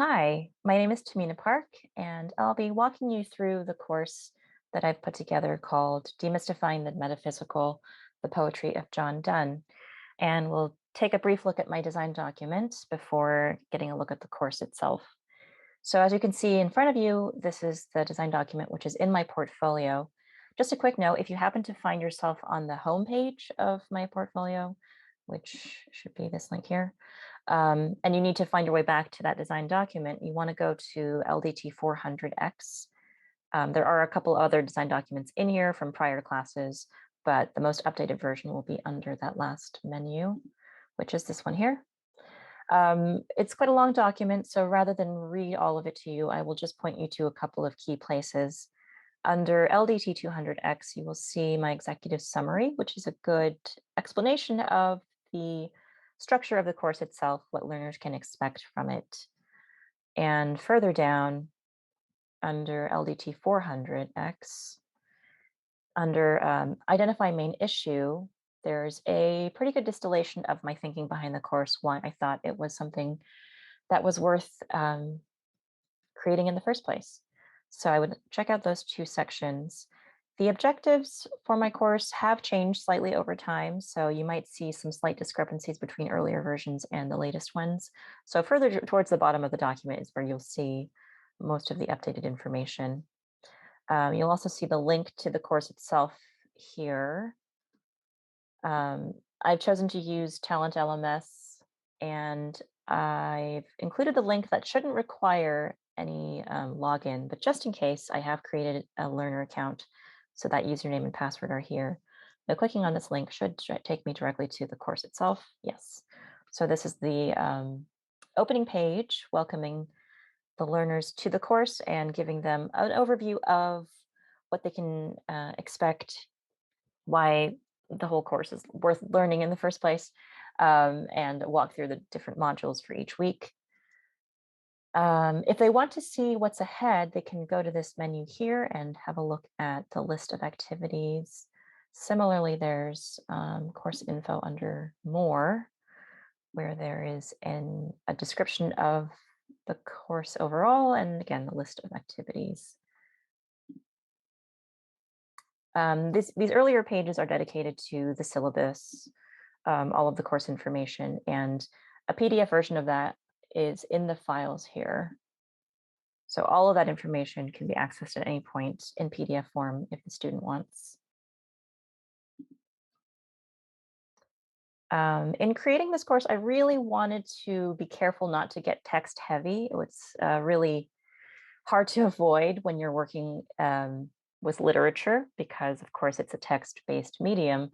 Hi, my name is Tamina Park, and I'll be walking you through the course that I've put together called Demystifying the Metaphysical, the Poetry of John Donne. And we'll take a brief look at my design document before getting a look at the course itself. So as you can see in front of you, this is the design document, which is in my portfolio. Just a quick note, if you happen to find yourself on the home page of my portfolio, which should be this link here, and you need to find your way back to that design document, you want to go to LDT400x. There are a couple other design documents in here from prior classes, but the most updated version will be under that last menu, which is this one here. It's quite a long document, so rather than read all of it to you, I will just point you to a couple of key places. Under LDT200X, you will see my executive summary, which is a good explanation of the structure of the course itself, what learners can expect from it. And further down, under LDT400X, under Identify Main Issue, there's a pretty good distillation of my thinking behind the course, why I thought it was something that was worth creating in the first place. So I would check out those two sections. The objectives for my course have changed slightly over time, so you might see some slight discrepancies between earlier versions and the latest ones. So further towards the bottom of the document is where you'll see most of the updated information. You'll also see the link to the course itself here. I've chosen to use TalentLMS, and I've included the link that shouldn't require any login, but just in case, I have created a learner account, so that username and password are here. Now, clicking on this link should take me directly to the course itself. Yes. So this is the opening page, welcoming the learners to the course and giving them an overview of what they can expect, why the whole course is worth learning in the first place, and walk through the different modules for each week. If they want to see what's ahead, they can go to this menu here and have a look at the list of activities. Similarly, there's course info under More, where there is a description of the course overall, and again, the list of activities. These earlier pages are dedicated to the syllabus, all of the course information, and a PDF version of that is in the files here. So all of that information can be accessed at any point in PDF form if the student wants. In creating this course, I really wanted to be careful not to get text heavy. It's really hard to avoid when you're working with literature because, of course, it's a text-based medium.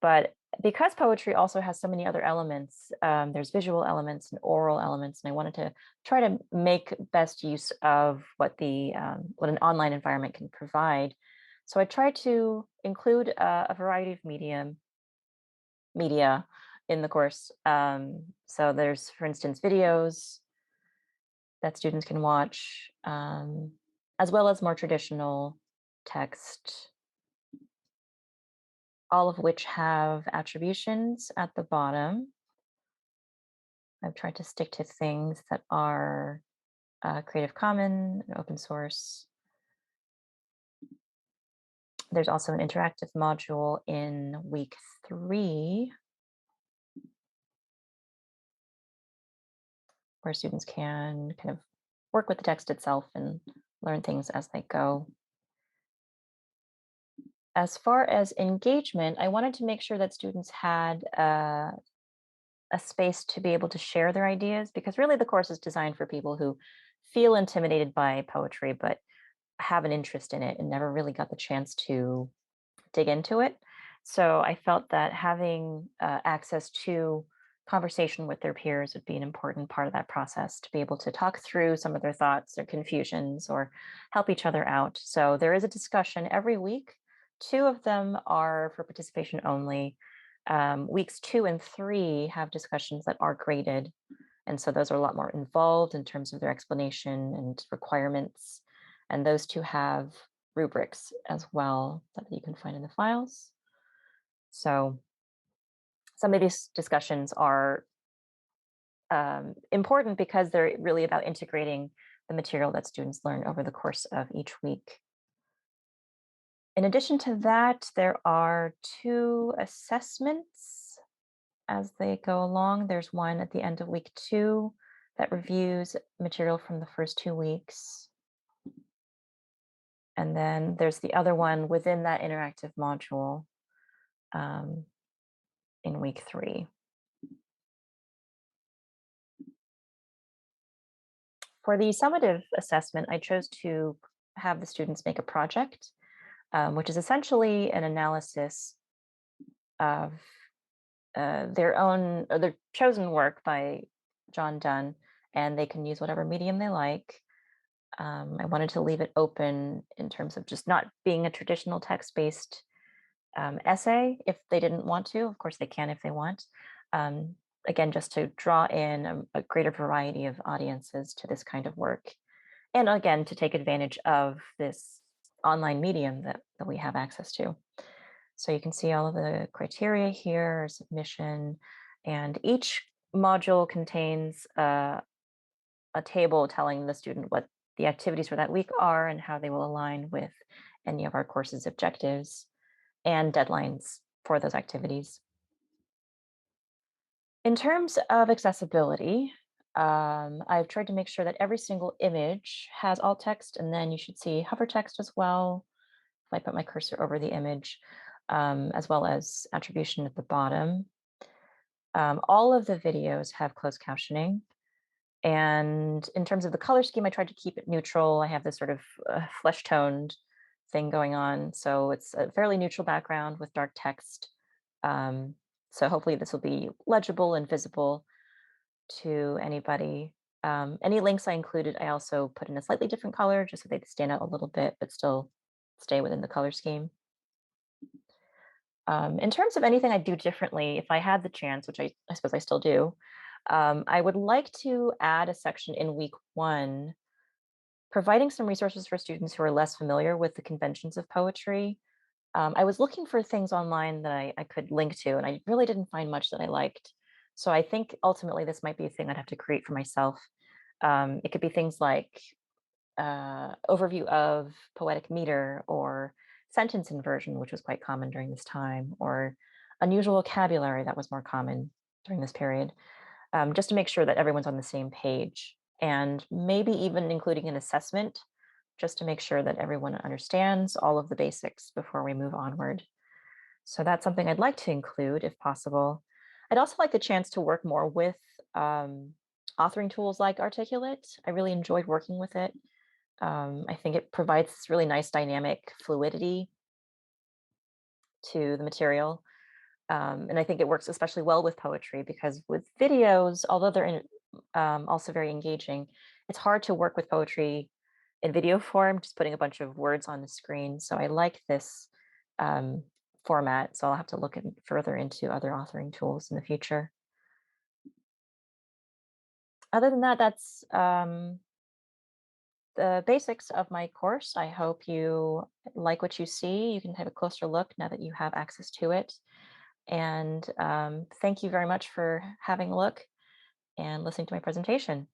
But because poetry also has so many other elements, there's visual elements and oral elements, and I wanted to try to make best use of what what an online environment can provide. So I tried to include a variety of media in the course. So there's, for instance, videos that students can watch, as well as more traditional text, all of which have attributions at the bottom. I've tried to stick to things that are Creative Commons and open source. There's also an interactive module in week 3 where students can kind of work with the text itself and learn things as they go. As far as engagement, I wanted to make sure that students had a space to be able to share their ideas, because really the course is designed for people who feel intimidated by poetry, but have an interest in it and never really got the chance to dig into it. So I felt that having access to conversation with their peers would be an important part of that process, to be able to talk through some of their thoughts or confusions or help each other out. So there is a discussion every week. 2 of them are for participation only. Weeks 2 and 3 have discussions that are graded. And so those are a lot more involved in terms of their explanation and requirements. And those 2 have rubrics as well that you can find in the files. So some of these discussions are important because they're really about integrating the material that students learn over the course of each week. In addition to that, there are 2 assessments as they go along. There's one at the end of week 2 that reviews material from the first 2 weeks. And then there's the other one within that interactive module um, in week 3. For the summative assessment, I chose to have the students make a project, which is essentially an analysis of their own or their chosen work by John Donne, and they can use whatever medium they like. I wanted to leave it open in terms of just not being a traditional text-based essay if they didn't want to. Of course, they can if they want. Um, Again, just to draw in a greater variety of audiences to this kind of work. And again, to take advantage of this online medium that we have access to. So you can see all of the criteria here, submission, and each module contains a table telling the student what the activities for that week are and how they will align with any of our course's objectives and deadlines for those activities. In terms of accessibility, I've tried to make sure that every single image has alt text, and then you should see hover text as well. If I put my cursor over the image, as well as attribution at the bottom. All of the videos have closed captioning. And in terms of the color scheme, I tried to keep it neutral. I have this sort of flesh toned thing going on. So it's a fairly neutral background with dark text. Um, so hopefully this will be legible and visible to anybody. Any links I included, I also put in a slightly different color just so they stand out a little bit, but still stay within the color scheme. In terms of anything I'd do differently, if I had the chance, which I suppose I still do, I would like to add a section in week 1, providing some resources for students who are less familiar with the conventions of poetry. I was looking for things online that I could link to, and I really didn't find much that I liked. So I think ultimately this might be a thing I'd have to create for myself. It could be things like overview of poetic meter or sentence inversion, which was quite common during this time, or unusual vocabulary that was more common during this period, just to make sure that everyone's on the same page, and maybe even including an assessment just to make sure that everyone understands all of the basics before we move onward. So that's something I'd like to include if possible. I'd also like the chance to work more with authoring tools like Articulate. I really enjoyed working with it. I think it provides this really nice dynamic fluidity to the material. And I think it works especially well with poetry because with videos, although also very engaging, it's hard to work with poetry in video form, just putting a bunch of words on the screen. So I like this format. So I'll have to look further into other authoring tools in the future. Other than that, that's the basics of my course. I hope you like what you see. You can have a closer look now that you have access to it. And thank you very much for having a look and listening to my presentation.